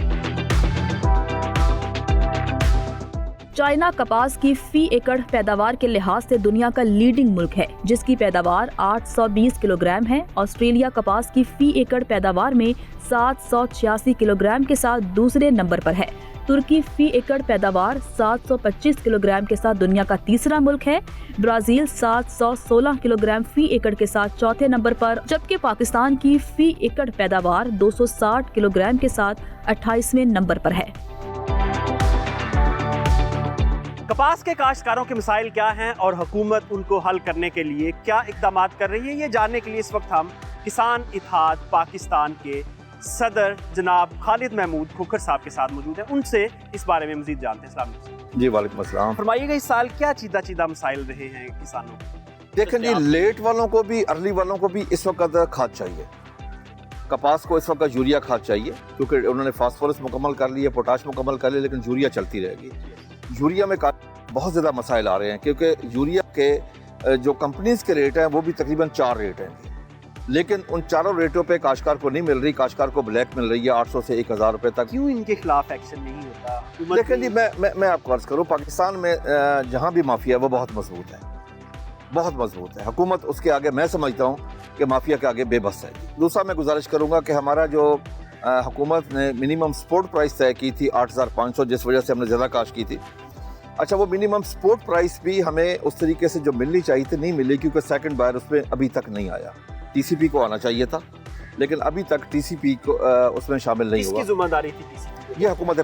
चाइना कपास की फी एकड़ पैदावार के लिहाज से दुनिया का लीडिंग मुल्क है, जिसकी पैदावार 820 किलोग्राम है। ऑस्ट्रेलिया कपास की फी एकड़ पैदावार में 786 किलोग्राम के साथ दूसरे नंबर पर है। तुर्की फी एकड़ पैदावार 725 किलोग्राम के साथ दुनिया का तीसरा मुल्क है। ब्राजील 716 किलोग्राम फी एकड़ के साथ चौथे नंबर पर, जबकि पाकिस्तान की फी एकड़ पैदावार 260 किलोग्राम के साथ 28वें नंबर पर है। कपास के काश्तकारों के मसाइल क्या हैं और हुकूमत उनको हल करने के लिए क्या इक़दाम कर रही है, ये जानने के लिए इस वक्त हम किसान इत्तेहाद पाकिस्तान के सदर जनाब खालिद महमूद खोखर साहब के साथ मौजूद हैं। उनसे इस बारे में मज़ीद जानते हैं। अस्सलाम वालेकुम। जी वालेकुम अस्सलाम। फरमाइएगा इस साल क्या चीदा मसाइल रहे हैं किसानों को? देखें जी, लेट वालों को भी अर्ली वालों को भी इस वक्त खाद चाहिए। कपास को इस वक्त यूरिया खाद चाहिए क्योंकि उन्होंने फास्फोरस मुकम्मल कर लिया, पोटाश मुकम्मल कर लिया, लेकिन यूरिया चलती रहेगी। यूरिया में बहुत ज़्यादा मसाइल आ रहे हैं क्योंकि यूरिया के जो कंपनीज के रेट हैं वो भी तकरीबन 4 रेट हैं, लेकिन उन चारों रेटों पे काश्तकार को नहीं मिल रही। काश्तकार को ब्लैक मिल रही है 800 से 1000 रुपए तक। क्यों इनके खिलाफ एक्शन नहीं होता? लेकिन जी मैं आपको अर्ज करूँ, पाकिस्तान में जहाँ भी माफिया है वो बहुत मजबूत है, बहुत मजबूत है। हुकूमत उसके आगे मैं समझता हूँ कि माफिया के आगे बेबस है। दूसरा मैं गुजारिश करूँगा कि हमारा जो हुकूमत ने मिनिमम सपोर्ट प्राइस तय की थी 8500, जिस वजह से हमने ज़्यादा काश्त की थी। अच्छा, वो मिनिमम सपोर्ट प्राइस भी हमें उस तरीके से जो मिलनी चाहिए थी नहीं मिली क्योंकि सेकंड बायर उसमें अभी तक नहीं आया। टीसीपी को आना चाहिए था लेकिन अभी तक टीसीपी को उसमें शामिल नहीं हुआ। किसकी जिम्मेदारी थी टीसीपी? ये हुकूमत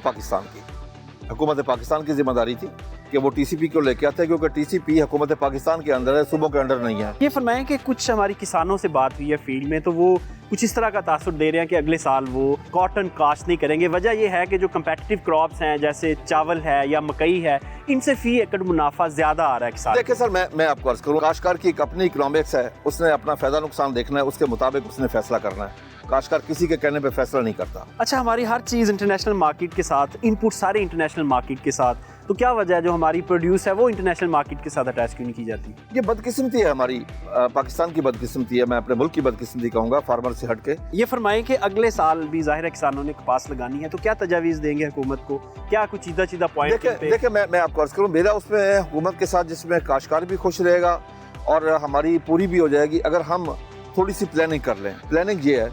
पाकिस्तान की जिम्मेदारी थी कि वो टीसीपी को लेके आते हैं, क्योंकि टीसीपी हुकूमत पाकिस्तान के अंदर है, सूबों के अंडर नहीं है। ये फरमाएं कि कुछ हमारी किसानों से बात हुई है फील्ड में, तो वो कुछ इस तरह का तासुर दे रहे हैं कि अगले साल वो कॉटन काश्त नहीं करेंगे। वजह यह है कि जो कंपेटिटिव क्रॉप्स हैं जैसे चावल है या मकई है, इनसे फी एकड़ मुनाफा ज़्यादा आ रहा है किसान। देखिए सर, मैं आपको अर्ज करूँ, काश्तकार की एक अपनी इकोनॉमिक्स है, उसने अपना फ़ायदा नुकसान देखना है, उसके मुताबिक उसने फैसला करना है। काश्तकार किसी के कहने पे फैसला नहीं करता। अच्छा, हमारी हर चीज़ इंटरनेशनल मार्केट के साथ, इनपुट सारे इंटरनेशनल मार्केट के साथ, तो क्या वजह है जो हमारी प्रोड्यूस है वो इंटरनेशनल मार्केट के साथ अटैच क्यों नहीं की जाती? ये बदकिस्मती है हमारी, पाकिस्तान की बदकिस्मती है, मैं अपने मुल्क की बदकिस्मती कहूँगा, फार्मर से हट के। ये फरमाएं कि अगले साल भी जाहिर है किसानों ने कपास लगानी है, तो क्या तजावीज़ देंगे हुकूमत को? क्या कुछ सीधा पॉइंट? देखिए मैं आपको अर्ज करूँ, मेरा उसमें हुकूमत के साथ जिसमें काश्तकार भी खुश रहेगा और हमारी पूरी भी हो जाएगी अगर हम थोड़ी सी प्लानिंग कर लें। प्लानिंग ये है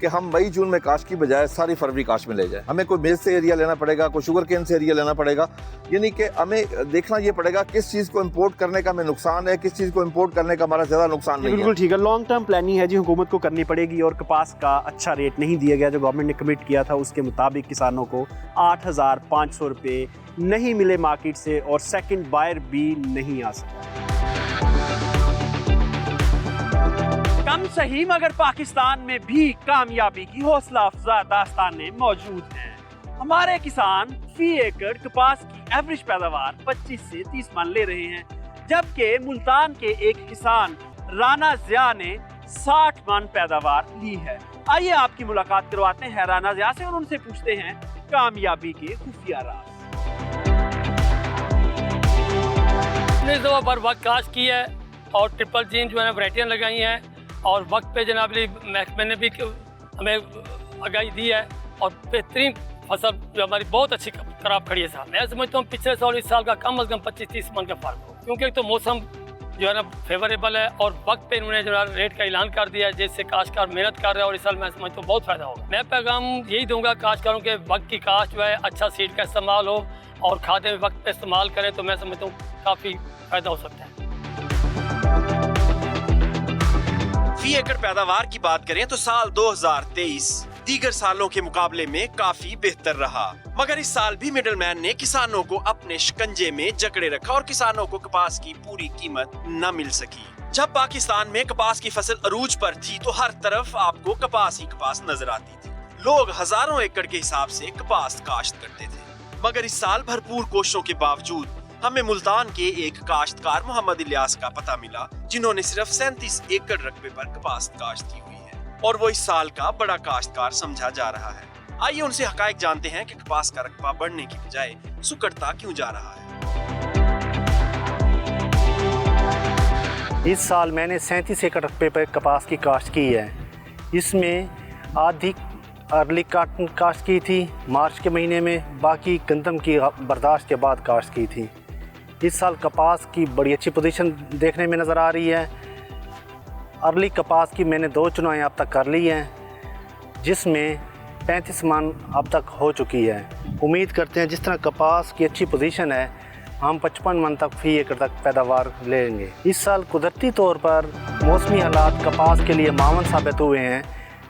कि हम मई जून में काश्त की बजाय सारी फरवरी काश्त में ले जाए। हमें कोई मेज से एरिया लेना पड़ेगा, कोई शुगर केन से एरिया लेना पड़ेगा, यानी कि हमें देखना ये पड़ेगा किस चीज़ को इंपोर्ट करने का हमें नुकसान है, किस चीज़ को इंपोर्ट करने का हमारा ज़्यादा नुकसान नहीं है। बिल्कुल ठीक है, लॉन्ग टर्म प्लानिंग है जी, हुकूमत को करनी पड़ेगी। और कपास का अच्छा रेट नहीं दिया गया जो गवर्नमेंट ने कमिट किया था, उसके मुताबिक किसानों को 8,500 रुपये नहीं मिले मार्केट से और सेकेंड बायर भी नहीं आ सका। कम सही मगर पाकिस्तान में भी कामयाबी की हौसला अफजा दास्तानें मौजूद हैं। हमारे किसान फी एकड़ कपास की एवरेज पैदावार 25 से 30 मन ले रहे हैं, जबकि मुल्तान के एक किसान राना ज़िया ने 60 मन पैदावार ली है। आइए आपकी मुलाकात करवाते हैं राना ज़िया से और उनसे पूछते हैं कामयाबी के खुफिया राज। इस दफा बर वक्त काश्त की है और ट्रिपल जीन जो है वैरायटियाँ लगाई हैं और वक्त पे जनाब महकमे ने भी हमें आगाही दी है और बेहतरीन फसल जो हमारी बहुत अच्छी खराब खड़ी है साहब। मैं समझता हूँ पिछले साल इस साल का कम अज़ कम 25-30 मन का फ़र्क हो, क्योंकि एक तो मौसम जो है ना फेवरेबल है और वक्त पे इन्होंने जो है रेट का ऐलान कर दिया है, जिससे काश्तकार मेहनत कर रहे हैं और इस साल मैं समझता हूँ बहुत फ़ायदा होगा। मैं पैगाम यही दूंगा काश्तकारों के वक्त की काश्त जो है अच्छा सीड का इस्तेमाल हो और खादें वक्त पे इस्तेमाल करें, तो मैं समझता हूँ काफ़ी फ़ायदा हो सकता है। फी एकड़ पैदावार की बात करें तो साल 2023 दीगर सालों के मुकाबले में काफी बेहतर रहा, मगर इस साल भी मिडलमैन ने किसानों को अपने शिकंजे में जकड़े रखा और किसानों को कपास की पूरी कीमत न मिल सकी। जब पाकिस्तान में कपास की फसल अरूज पर थी तो हर तरफ आपको कपास ही कपास नजर आती थी। लोग हजारों एकड़ के हिसाब से कपास काश्त करते थे, मगर इस साल भरपूर कोशिशों के बावजूद हमें मुल्तान के एक काश्तकार मोहम्मद इलियास का पता मिला, जिन्होंने सिर्फ 37 एकड़ रकबे पर कपास काश्त की हुई है और वो इस साल का बड़ा काश्तकार समझा जा रहा है। आइए उनसे हकायक जानते हैं कि कपास का रकबा बढ़ने की बजाय सुकड़ता क्यों जा रहा है। इस साल मैंने 37 एकड़ रकबे पर कपास की काश्त की है। इसमें आधी अर्ली काटन काश्त की थी मार्च के महीने में, बाकी गंदम की बर्दाश्त के बाद काश्त की थी। इस साल कपास की बड़ी अच्छी पोजीशन देखने में नज़र आ रही है। अर्ली कपास की मैंने 2 चुनाएं अब तक कर ली हैं, जिसमें 35 मन अब तक हो चुकी है। उम्मीद करते हैं जिस तरह कपास की अच्छी पोजीशन है, हम 55 मन तक फी एकड़ तक पैदावार लेंगे। इस साल कुदरती तौर पर मौसमी हालात कपास के लिए मावन साबित हुए हैं,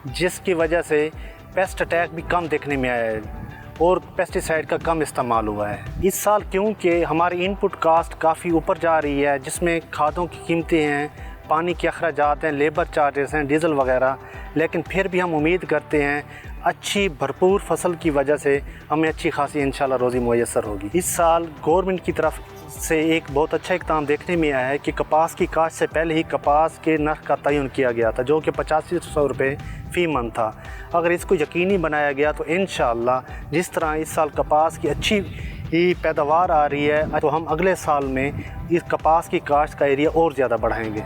जिसकी वजह से पेस्ट अटैक भी कम देखने में आया है और पेस्टिसाइड का कम इस्तेमाल हुआ है। इस साल क्योंकि हमारी इनपुट कास्ट काफ़ी ऊपर जा रही है, जिसमें खादों की कीमतें हैं, पानी के अखराजात हैं, लेबर चार्जेस हैं, डीजल वगैरह, लेकिन फिर भी हम उम्मीद करते हैं अच्छी भरपूर फसल की वजह से हमें अच्छी खासी इंशाल्लाह रोज़ी मुयस्सर होगी। इस साल गवर्नमेंट की तरफ से एक बहुत अच्छा इक़दाम देखने में आया है कि कपास की काश्त से पहले ही कपास के नर्ख का तयन किया गया था, जो कि 8500 रुपये फ़ी मन था। अगर इसको यकीनी बनाया गया तो इंशाल्लाह जिस तरह इस साल कपास की अच्छी ही पैदावार आ रही है, तो हम अगले साल में इस कपास की काश्त का एरिया और ज़्यादा बढ़ाएंगे।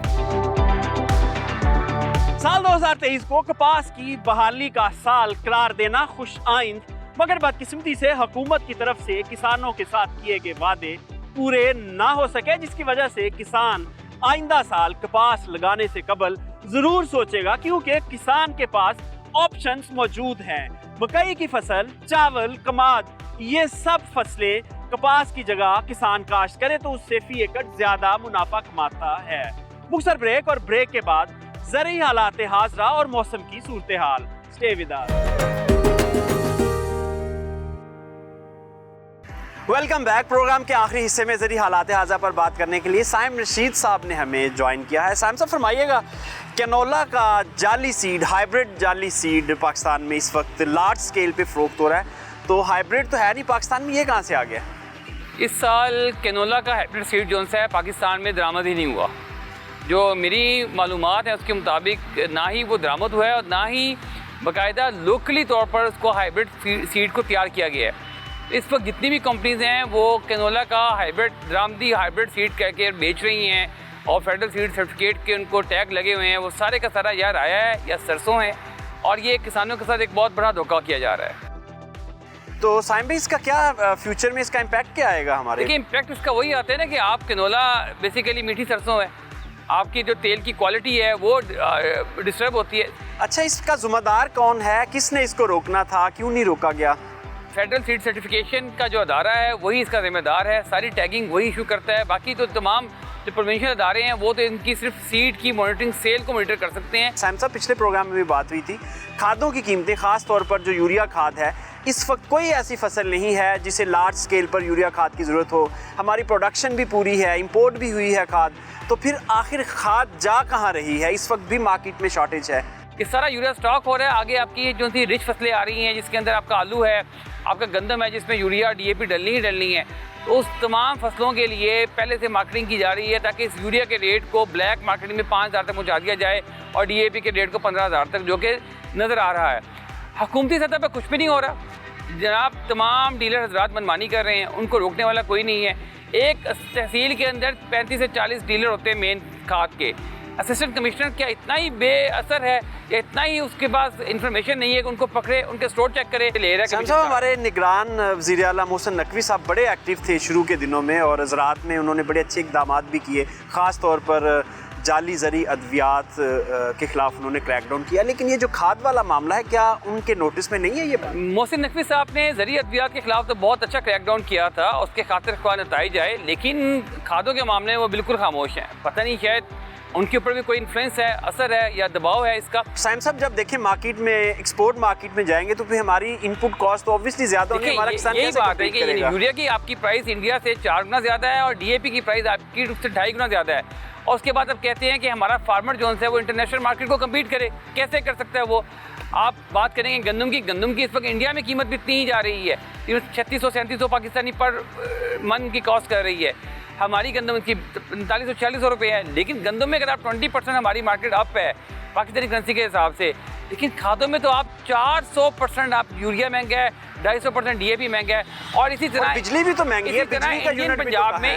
साल 2023 को कपास की बहाली का साल करार देना खुश आइंद, मगर बदकिस्मती से हुकूमत की तरफ से किसानों के साथ किए गए वादे पूरे ना हो सके, जिसकी वजह से किसान आइंदा साल कपास लगाने से कबल जरूर सोचेगा, क्योंकि किसान के पास ऑप्शंस मौजूद हैं। मकई की फसल, चावल, कमाद, ये सब फसलें कपास की जगह किसान काश्त करे तो उससे फी एकड़ ज्यादा मुनाफा कमाता है। मुख्तसर ब्रेक और ब्रेक के बाद ज़रूरी हालात हाज़रा और मौसम की सूरत हाल। Stay with us. Welcome back. Programme के आखिरी हिस्से में ज़री हालात हाजा पर बात करने के लिए साइम रशीद साहब ने हमें ज्वाइन किया है। साइम साहब फरमाइएगा, कैनोला का जाली सीड, हाइब्रिड जाली सीड पाकिस्तान में इस वक्त लार्ज स्केल पे फ़रोख्त हो रहा है, तो हाइब्रिड तो है नहीं पाकिस्तान में, ये कहाँ से आ गया? इस साल कैनोला का हाइब्रिड सीड जो है पाकिस्तान में दरामद ही नहीं हुआ। जो मेरी मालूमात है उसके मुताबिक ना ही वो दरामद हुआ है और ना ही बाकायदा लोकली तौर पर उसको हाइब्रिड सीड को तैयार किया गया है। इस वक्त जितनी भी कंपनीज़ हैं वो कैनोला का हाइब्रिड दरामदी हाइब्रिड सीड कह के बेच रही हैं और फेडरल सीड सर्टिफिकेट के उनको टैग लगे हुए हैं। वो सारे का सारा या राया है या सरसों है और ये किसानों के साथ एक बहुत बड़ा धोखा किया जा रहा है। तो साइम भाई इसका क्या फ्यूचर में इसका इम्पैक्ट क्या आएगा हमारे? देखिए इम्पैक्ट इसका वही आता है ना कि आप कैनोला बेसिकली मीठी सरसों है, आपकी जो तेल की क्वालिटी है वो डिस्टर्ब होती है। अच्छा, इसका ज़िम्मेदार कौन है? किसने इसको रोकना था, क्यों नहीं रोका गया? फेडरल सीड सर्टिफिकेशन का जो अदारा है वही इसका जिम्मेदार है, सारी टैगिंग वही इशू करता है। बाकी तो तमाम जो प्रोविंशियल अदारे हैं वो तो इनकी सिर्फ सीड की मॉनिटरिंग, सेल को मॉनिटर कर सकते हैं। साइम साहब, पिछले प्रोग्राम में भी बात हुई थी, खादों की कीमतें, ख़ास तौर पर जो यूरिया खाद है, इस वक्त कोई ऐसी फसल नहीं है जिसे लार्ज स्केल पर यूरिया खाद की ज़रूरत हो। हमारी प्रोडक्शन भी पूरी है, इंपोर्ट भी हुई है खाद, तो फिर आखिर खाद जा कहाँ रही है? इस वक्त भी मार्केट में शॉर्टेज है। ये सारा यूरिया स्टॉक हो रहा है। आगे आपकी जो सी रिच फसलें आ रही हैं जिसके अंदर आपका आलू है, आपका गंदम है जिसमें यूरिया DAP डलनी ही डलनी है, तो उस तमाम फसलों के लिए पहले से मार्केटिंग की जा रही है ताकि इस यूरिया के रेट को ब्लैक मार्केटिंग में 5,000 तक पहुँचा दिया जाए और DAP के रेट को 15,000 तक, जो कि नज़र आ रहा है। हुकूमती सतह पर कुछ भी नहीं हो रहा जनाब, तमाम डीलर हजरात मनमानी कर रहे हैं, उनको रोकने वाला कोई नहीं है। एक तहसील के अंदर 35 से 40 डीलर होते हैं मेन खाद के। असिस्टेंट कमिश्नर क्या इतना ही बेअसर है या इतना ही उसके पास इंफॉर्मेशन नहीं है कि उनको पकड़े, उनके स्टोर चेक करे? ले रहा है हमारे निगरान वज़ीर आला मोहसिन नकवी साहब बड़े एक्टिव थे शुरू के दिनों में और ज़राअत में उन्होंने बड़े अच्छे इक़दाम भी किए, ख़ास तौर पर जाली ज़री अद्वियात के ख़िलाफ़ उन्होंने क्रैकडाउन किया। लेकिन ये जो खाद वाला मामला है, क्या उनके नोटिस में नहीं है ये बात? मोहसिन नकवी साहब ने ज़री अद्वियात के ख़िलाफ़ तो बहुत अच्छा क्रैकडाउन किया था, उसके खातिर ख्वाह नताइज आए, लेकिन खादों के मामले में वो बिल्कुल खामोश हैं। पता नहीं शायद उनके ऊपर भी कोई इन्फ्लुएंस है, असर है या दबाव है इसका। साइम साहब, जब देखें मार्केट में, एक्सपोर्ट मार्केट में जाएंगे तो फिर हमारी इनपुट कॉस्ट तो ऑब्वियसली ज़्यादा होगी। हमारा किसान यही बात है कि यूरिया की आपकी प्राइस इंडिया से 4 गुना ज़्यादा है और DAP की प्राइस आपकी उससे 2.5 गुना ज़्यादा है। और उसके बाद अब कहते हैं कि हमारा फार्मर जो है वो इंटरनेशनल मार्केट को कम्पीट करे, कैसे कर सकता है वो? आप बात करेंगे गंदम की इस वक्त इंडिया में कीमत भी इतनी ही जा रही है, 3600-3700 पाकिस्तानी पर मन की कॉस्ट कर रही है। हमारी गंदम की 4500-4600 रुपये है, लेकिन गंदम में अगर आप 20% हमारी मार्केट अप है पाकिस्तानी करेंसी के हिसाब से, लेकिन खादों में तो आप 400% आप यूरिया महंगा है, 250% DAP महंगा है और इसी तरह बिजली भी तो महंगी है।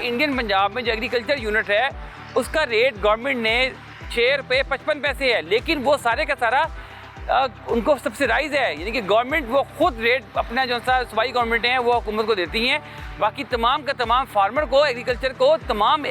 इंडियन पंजाब में जो एग्रीकल्चर यूनिट है उसका रेट गवर्नमेंट ने 6 रुपये 55 पैसे है, लेकिन वो सारे का सारा उनको सब्सिडाइज है, यानी कि गवर्नमेंट वो खुद रेट अपना जो सा सूबाई गवर्नमेंटें हैं वो हुकूमत को देती हैं, बाकी तमाम का तमाम फार्मर को, एग्रीकल्चर को, तमाम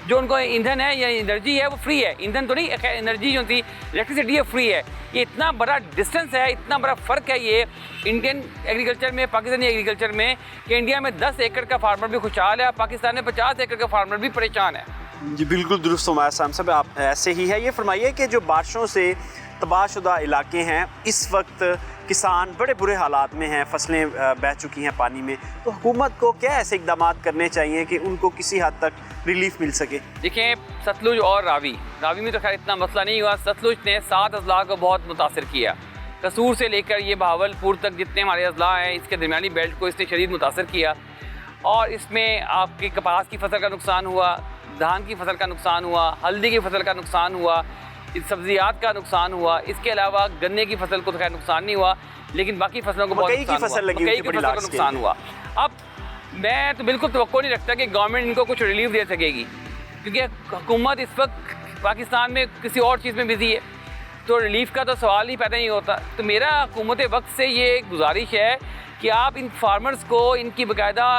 जो उनको ईंधन है या एनर्जी है वो फ्री है। ईंधन तो नहीं, एनर्जी जो थी इलेक्ट्रिसिटी है फ्री है। ये इतना बड़ा डिस्टेंस है, इतना बड़ा फ़र्क है ये इंडियन एग्रीकल्चर में, पाकिस्तानी एग्रीकल्चर में, कि इंडिया में 10 एकड़ का फार्मर भी खुशहाल है, पाकिस्तान में 50 एकड़ का फार्मर भी परेशान है। जी बिल्कुल दुरुस्त हमारा साहब साहब, आप ऐसे ही है। ये फरमाइए कि जो बारिशों से तबाहशुदा इलाके हैं, इस वक्त किसान बड़े बुरे हालात में हैं, फसलें बह चुकी हैं पानी में, तो हुकूमत को क्या ऐसे इक़दाम करने चाहिए कि उनको किसी हद तक रिलीफ मिल सके? देखें, सतलुज और रावी में तो खैर इतना मसला नहीं हुआ। सतलुज ने 7 अजला को बहुत मुतासर किया, कसूर से लेकर ये बहावलपुर तक जितने हमारे अजला हैं इसके दरमियानी बेल्ट को इसने शदीद मुतासर किया और इसमें आपकी कपास की फसल का नुकसान हुआ, धान की फसल का नुकसान हुआ, हल्दी की फसल का नुकसान हुआ, सब्जियात का नुकसान हुआ। इसके अलावा गन्ने की फसल को तो खैर नुकसान नहीं हुआ, लेकिन बाकी फसलों को बहुत मकई की फसल का नुकसान हुआ। अब मैं तो बिल्कुल तवक्को नहीं रखता कि गवर्नमेंट इनको कुछ रिलीफ दे सकेगी, क्योंकि हुकूमत इस वक्त पाकिस्तान में किसी और चीज़ में बिजी है, तो रिलीफ का तो सवाल ही पैदा नहीं होता। तो मेरा हुकूमत वक्त से ये गुजारिश है कि आप इन फार्मर्स को इनकी बाकायदा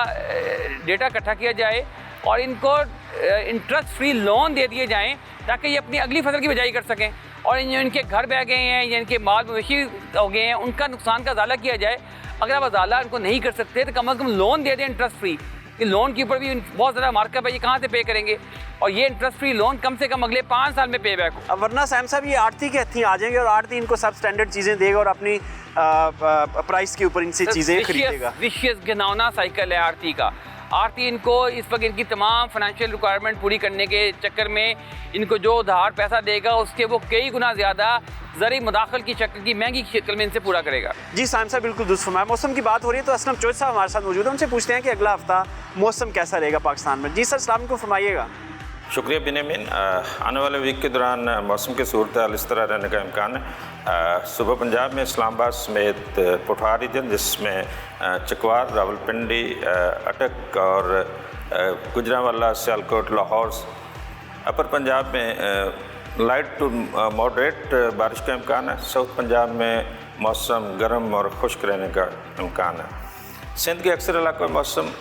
डेटा इकट्ठा किया जाए और इनको इंटरेस्ट फ्री लोन दे दिए जाएं ताकि ये अपनी अगली फसल की बिजाई कर सकें, और जो इनके घर बह गए हैं या इनके माल मवेशी हो गए हैं उनका नुकसान का अजाला किया जाए। अगर आप अजाला इनको नहीं कर सकते तो कम से कम लोन दे दें इंटरेस्ट फ्री, कि लोन के ऊपर भी बहुत ज़्यादा मार्कअप है, ये कहाँ से पे करेंगे, और ये इंटरेस्ट फ्री लोन कम से कम अगले 5 साल में पे बैक हो। अब वरना सैम साहब ये आड़ती के हथी आ जाएंगे और आड़ती इनको सब स्टैंडर्ड चीज़ें देगा और अपनी प्राइस के ऊपर इनसे चीज़ें खरीदेगा। विशियस घिनौना साइकिल है आरती का। आरती इनको इस वक्त इनकी तमाम फाइनेंशियल रिक्वायरमेंट पूरी करने के चक्कर में इनको जो उधार पैसा देगा उसके वो कई गुना ज़्यादा ज़री मुदाखल की शक्ल की महंगी शक्ल में इनसे पूरा करेगा। जी साइम साहब बिल्कुल दुरुस्त फरमाया। मौसम की बात हो रही है तो असलम चौधरी साहब हमारे साथ मौजूद है, उनसे पूछते हैं कि अगला हफ्ता मौसम कैसा रहेगा पाकिस्तान में। जी सर सलाम को फरमाइएगा। शुक्रिया बिनेमिन। आने वाले वीक के दौरान मौसम की सूरत हाल इस तरह रहने का इम्कान है। सुबह पंजाब में इस्लामाबाद समेत पुठार रीजन जिसमें चकवार, रावलपिंडी, अटक और गुजरांवाला, सियालकोट, लाहौर। अपर पंजाब में लाइट टू मॉडरेट बारिश का इम्कान है। साउथ पंजाब में मौसम गर्म और खुश्क रहने का इम्कान है। सिंध के अक्सर इलाकों में मौसम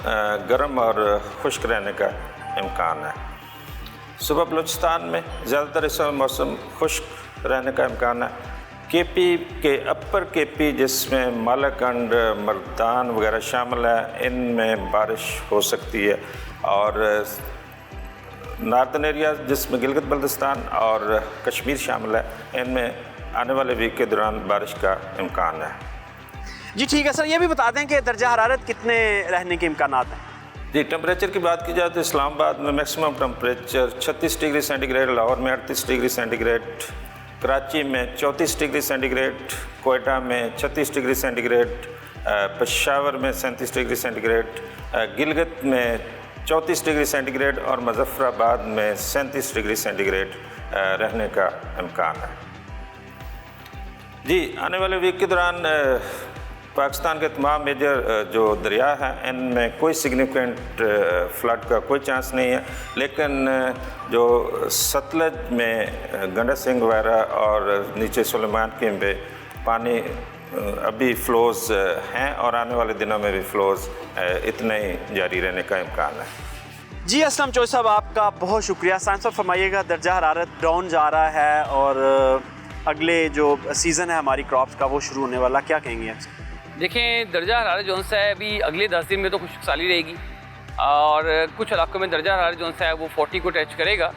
गर्म और खुश्क रहने का इम्कान है। सुबह बलूचिस्तान में ज़्यादातर इस समय मौसम खुश्क रहने का इम्कान है। केपी के अपर केपी जिसमें मालाकंड, मर्दान वगैरह शामिल है, इनमें बारिश हो सकती है। और नॉर्दर्न एरिया जिसमें गिलगित बल्तिस्तान और कश्मीर शामिल है, इनमें आने वाले वीक के दौरान बारिश का इम्कान है। जी ठीक है सर, ये भी बता दें कि दर्जा हरारत कितने रहने के इम्कान हैं? जी टेम्परेचर की बात की जाए तो इस्लामाबाद में maximum temperature 36 degree centigrade, Lahore में 38 डिग्री सेंटीग्रेड, कराची में 34 डिग्री सेंटीग्रेड, कोयटा में 36 डिग्री सेंटीग्रेड, पेशावर में 37 डिग्री सेंटीग्रेड, गिलगित में 34 डिग्री सेंटीग्रेड और मुजफ्फराबाद में 37 डिग्री सेंटीग्रेड रहने का इम्कान है। जी आने वाले वीक के दौरान पाकिस्तान के तमाम मेजर जो दरिया हैं इनमें कोई सिग्निफिकेंट फ्लड का कोई चांस नहीं है, लेकिन जो सतलज में गंडक सिंह वगैरह और नीचे सुलेमान के में पानी अभी फ्लोज़ हैं और आने वाले दिनों में भी फ्लोज़ इतने ही जारी रहने का इम्कान है। जी असलम चौधरी साहब आपका बहुत शुक्रिया। साइंस साहब फरमाइएगा, दर्जा हरारत डाउन जा रहा है और अगले जो सीज़न है हमारी क्रॉप्स का वो शुरू होने वाला, क्या कहेंगे आप? देखें दर्जा हरारत जो सा है अभी अगले 10 दिन में तो खुशहाली रहेगी और कुछ इलाकों में दर्जा हरारत जो सा है वो 40 को टच करेगा,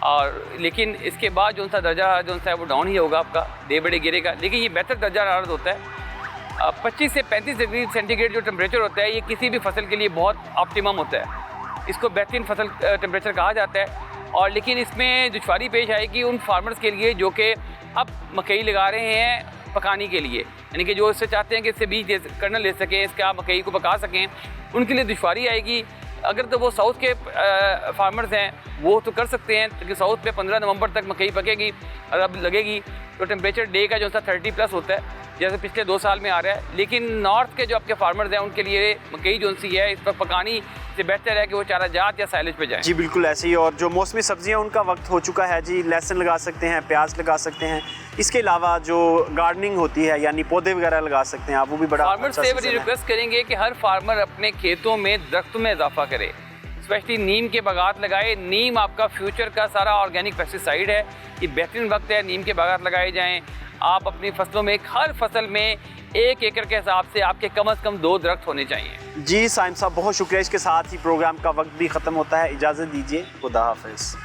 और लेकिन इसके बाद जो सा दर्जा हरारत जो सा है वो डाउन ही होगा, आपका डे बाय डे गिरेगा। लेकिन ये बेहतर दर्जा हरारत होता है। 25 से 35 डिग्री सेंटीग्रेड जो टेम्परेचर होता है ये किसी भी फसल के लिए बहुत ऑप्टिमम होता है, इसको बेहतरीन फसल टेम्परेचर कहा जाता है। और लेकिन इसमें दुश्वारी पेश आएगी उन फार्मर्स के लिए जो कि अब मकई लगा रहे हैं पकाने के लिए, यानी कि जो इससे चाहते हैं कि इससे बीज कर्नल ले सकें, इसके आप मकई को पका सकें, उनके लिए दुश्वारी आएगी। अगर तो वो साउथ के फार्मर्स हैं वो तो कर सकते हैं, क्योंकि साउथ में 15 नवंबर तक मकई पकेगी और अब लगेगी तो टेम्परेचर डे का जो सा 30+ होता है जैसे पिछले 2 साल में आ रहा है। लेकिन नॉर्थ के जो आपके फार्मर्स हैं उनके लिए मकई जो सी है इस पर पकानी से बेहतर है कि वो चारा जात या साइलेज पे जाए। जी बिल्कुल ऐसे ही। और जो मौसमी सब्जियां उनका वक्त हो चुका है जी, लहसुन लगा सकते हैं, प्याज लगा सकते हैं, इसके अलावा जो गार्डनिंग होती है यानी पौधे वगैरह लगा सकते हैं आप, वो भी बड़ा फार्मर से बड़ी रिक्वेस्ट करेंगे कि हर फार्मर अपने खेतों में दरख्त में इजाफा करे, स्पेशली नीम के बागात लगाए। नीम आपका फ्यूचर का सारा ऑर्गेनिक पेस्टिसाइड है, ये बेहतरीन वक्त है नीम के बागात लगाए जाएँ। आप अपनी फसलों में हर फसल में 1 एकड़ के हिसाब से आपके कम से कम 2 दरख्त होने चाहिए। जी साइम साहब बहुत शुक्रिया। इसके साथ ही प्रोग्राम का वक्त भी ख़त्म होता है, इजाज़त दीजिए, खुदा हाफिज़।